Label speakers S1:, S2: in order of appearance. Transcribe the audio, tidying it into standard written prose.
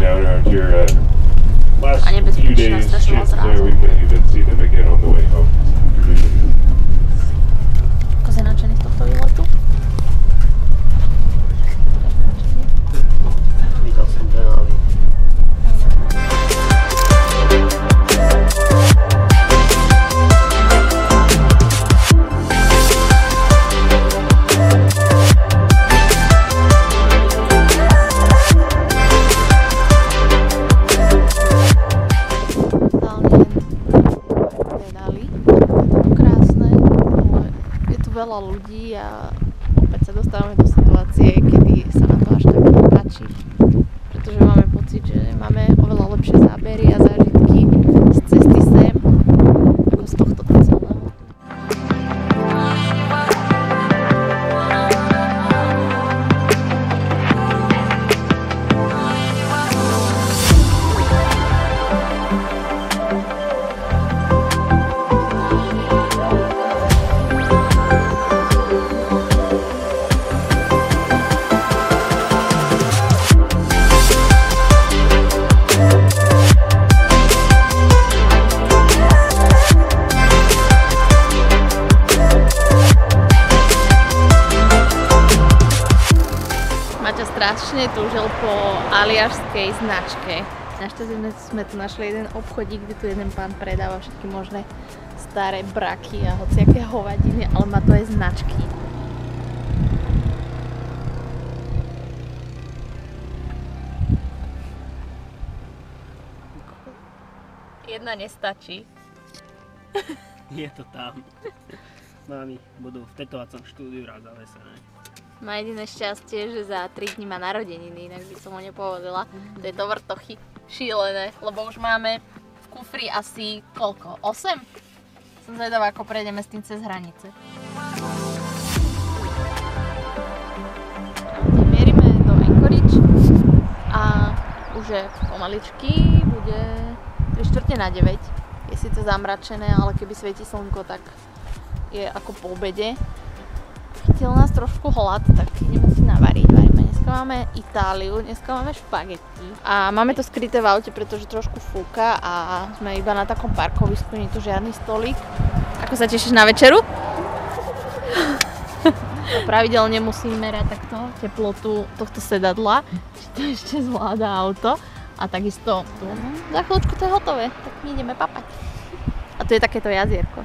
S1: hanging out around here last
S2: A
S1: few
S2: nebezpečná
S1: days.
S2: strašila
S1: Chances are
S2: zrazu.
S1: we can even see them again on the way home.
S2: Ako si nadšený z tohto výletu?
S3: Videl som Denali.
S2: Veľa ľudí a opäť sa dostávame do situácie, kedy sa nám to až tak nepáči, pretože máme pocit, že máme oveľa lepšie zábery a zážitky z cesty sem ako z tohto celého. Strašne túžil po aliašskej značke. Našťastie sme tu našli jeden obchodík, kde tu jeden pán predáva všetky možné staré braky a hociaké hovadiny, ale má to aj značky. Jedna nestačí.
S3: Je to tam. S nami budú v tetovacom štúdiu rád zavesené.
S2: Má jediné šťastie, že za 3 dní má narodeniny, inak by som ho nepovedala. Tieto vrtochy šílené, lebo už máme v kufri asi koľko? 8? Som zvedavá, ako prejdeme s tým cez hranice. Mierime do Anchorage a už je pomaličky, bude 8:45. Je síce zamračené, ale keby svieti slnko, tak je ako po obede. Chytil nás trošku hlad, tak ideme si navariť. Varíme. Dneska máme Itáliu, dneska máme špagety. A máme to skryté v aute, pretože trošku fúka a sme iba na takom parkovisku, nie je tu žiadny stolík. Ako sa tešíš na večeru? Pravidelne musím merať takto teplotu tohto sedadla, či to ešte zvláda auto. A takisto tu, za chvíľočku to je hotové, tak my ideme papať. A tu je takéto jazierko.